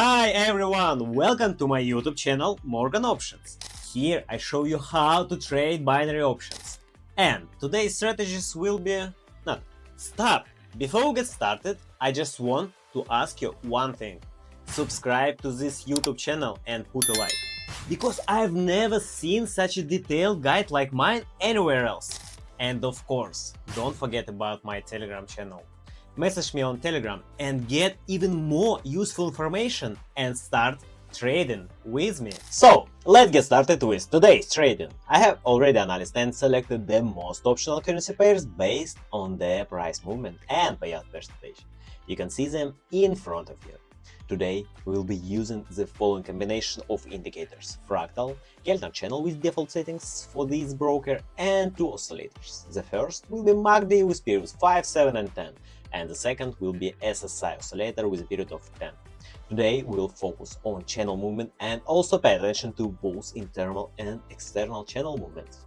Hi everyone, welcome to my YouTube channel Morgan Options. Here I show you how to trade binary options. And today's strategies will be... Stop! Before we get started, I just want to ask you one thing. Subscribe to this YouTube channel and put a like. Because I've never seen such a detailed guide like mine anywhere else. And of course, don't forget about my Telegram channel. Message me on Telegram and get even more useful information and start trading with me. So, let's get started with today's trading. I have already analyzed and selected the most optional currency pairs based on their price movement and payout percentage. You can see them in front of you. Today, we'll be using the following combination of indicators: Fractal, Keltner Channel with default settings for this broker, and two oscillators. The first will be MACD with periods 5, 7 and 10, and the second will be SSI oscillator with a period of 10. Today, we'll focus on channel movement and also pay attention to both internal and external channel movements.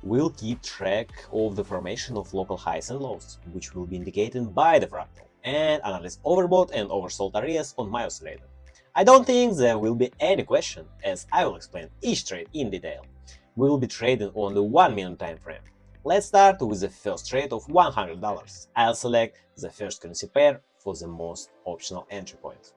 We'll keep track of the formation of local highs and lows, which will be indicated by the fractal, and analyze overbought and oversold areas on my oscillator. I don't think there will be any question, as I will explain each trade in detail. We will be trading on the 1 minute time frame. Let's start with the first trade of $100. I'll select the first currency pair for the most optional entry point.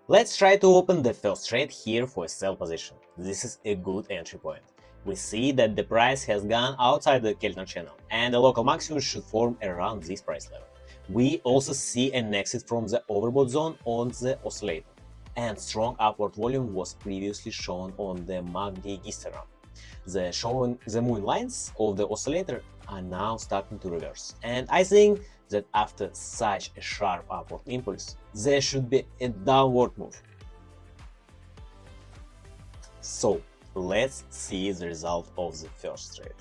Let's try to open the first trade here for a sell position. This is a good entry point. We see that the price has gone outside the Keltner channel, and the local maximum should form around this price level. We also see an exit from the overbought zone on the oscillator, and strong upward volume was previously shown on the MACD histogram. The moving lines of the oscillator are now starting to reverse, and I think that after such a sharp upward impulse, there should be a downward move. So, let's see the result of the first trade.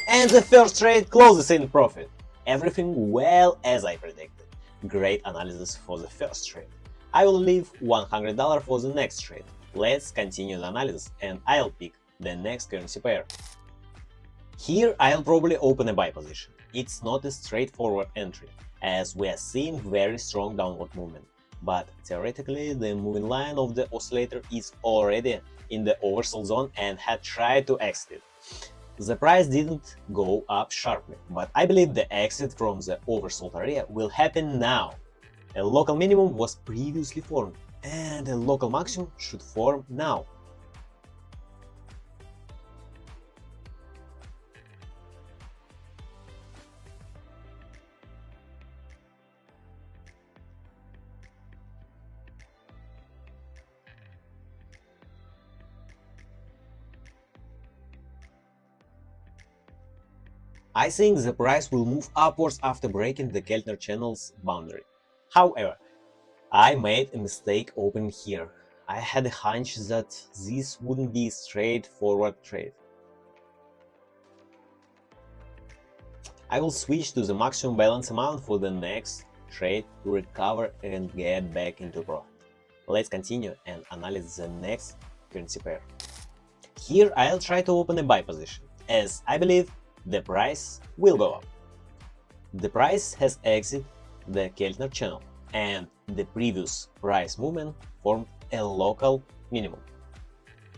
And the first trade closes in profit. Everything well as I predicted. Great analysis for the first trade. I will leave $100 for the next trade. Let's continue the analysis and I'll pick the next currency pair. Here I'll probably open a buy position. It's not a straightforward entry, as we are seeing very strong downward movement. But theoretically, the moving line of the oscillator is already in the oversold zone and had tried to exit. The price didn't go up sharply, but I believe the exit from the oversold area will happen now. A local minimum was previously formed, and a local maximum should form now. I think the price will move upwards after breaking the Keltner channel's boundary. However, I made a mistake opening here. I had a hunch that this wouldn't be a straightforward trade. I will switch to the maximum balance amount for the next trade to recover and get back into profit. Let's continue and analyze the next currency pair. Here I'll try to open a buy position, as I believe the price will go up. The price has exited the Keltner channel, and the previous price movement formed a local minimum.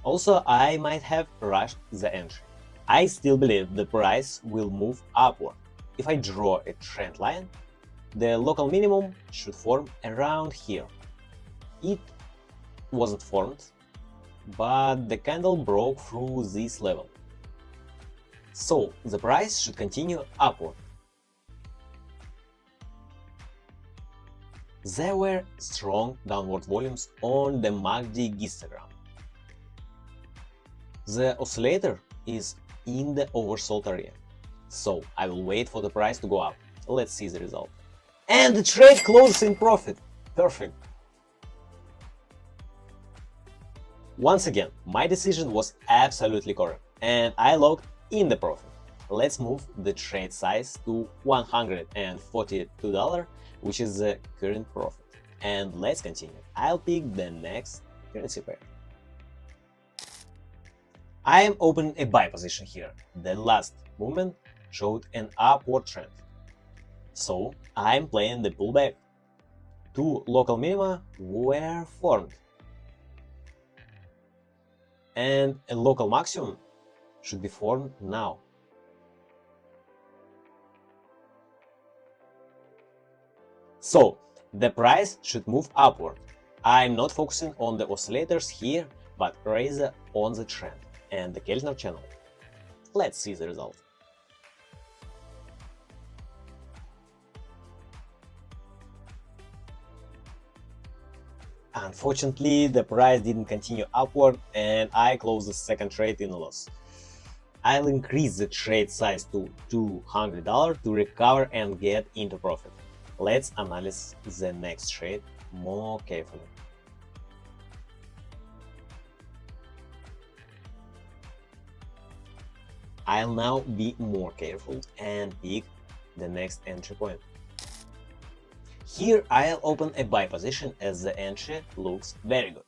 Also, I might have rushed the entry. I still believe the price will move upward. If I draw a trend line, the local minimum should form around here. It wasn't formed, but the candle broke through this level. So, the price should continue upward. There were strong downward volumes on the MACD histogram. The oscillator is in the oversold area, so I will wait for the price to go up. Let's see the result. And the trade closes in profit. Perfect. Once again, my decision was absolutely correct, and I locked in the profit. Let's move the trade size to $142, which is the current profit. And let's continue. I'll pick the next currency pair. I am opening a buy position here. The last movement showed an upward trend. So I'm playing the pullback. Two local minima were formed, and a local maximum should be formed now. So the price should move upward. I'm not focusing on the oscillators here, but rather on the trend and the Keltner channel. Let's see the result. Unfortunately, the price didn't continue upward and I closed the second trade in a loss. I'll increase the trade size to $200 to recover and get into profit. Let's analyze the next trade more carefully. I'll now be more careful and pick the next entry point. Here I'll open a buy position as the entry looks very good.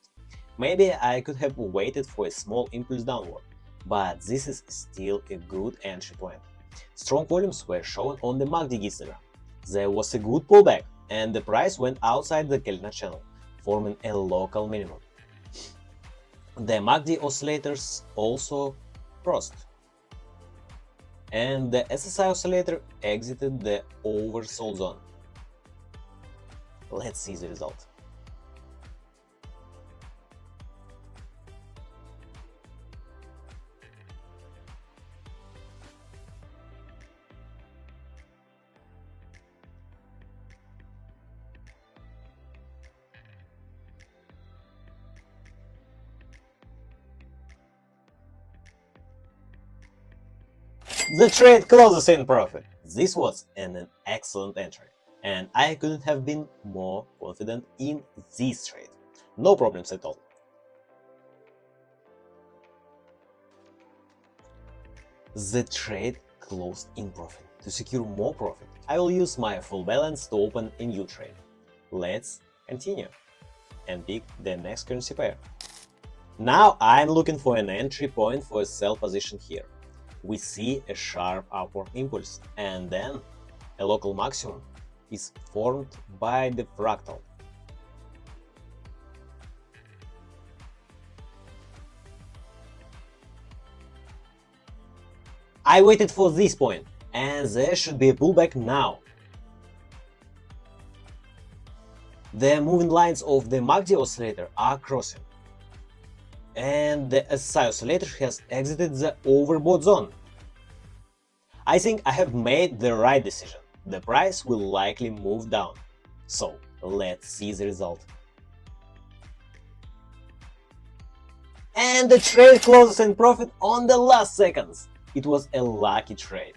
Maybe I could have waited for a small impulse downward, but this is still a good entry point. Strong volumes were shown on the MACD histogram. There was a good pullback and the price went outside the Keltner channel, forming a local minimum. The MACD oscillators also crossed, and the SSI oscillator exited the oversold zone. Let's see the result. The trade closes in profit. This was an excellent entry, and I couldn't have been more confident in this trade. No problems at all. The trade closed in profit. To secure more profit, I will use my full balance to open a new trade. Let's continue and pick the next currency pair. Now I'm looking for an entry point for a sell position here. We see a sharp upward impulse, and then a local maximum is formed by the fractal. I waited for this point, and there should be a pullback now. The moving lines of the MACD oscillator are crossing, and the SSI oscillator has exited the overbought zone. I think I have made the right decision. The price will likely move down. So let's see the result. And the trade closes in profit on the last seconds. It was a lucky trade,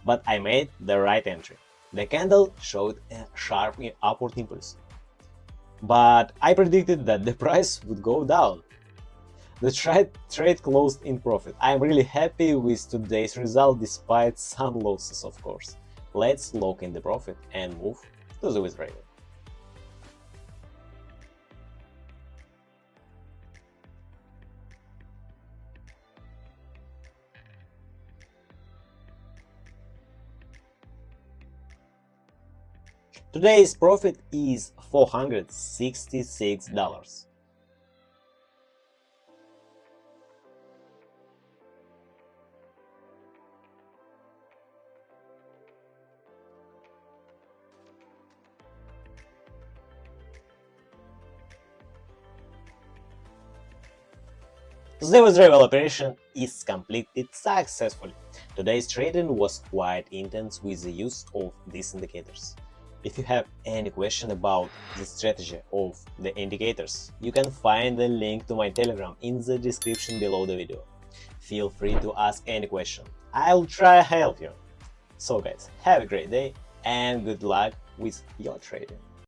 but I made the right entry. The candle showed a sharp upward impulse, but I predicted that the price would go down. The trade closed in profit. I'm really happy with today's result despite some losses, of course. Let's lock in the profit and move to the withdrawal. Today's profit is $466. The withdrawal operation is completed successfully. Today's trading was quite intense with the use of these indicators. If you have any question about the strategy of the indicators, you can find the link to my Telegram in the description below the video. Feel free to ask any question. I'll try to help you. So guys, have a great day and good luck with your trading.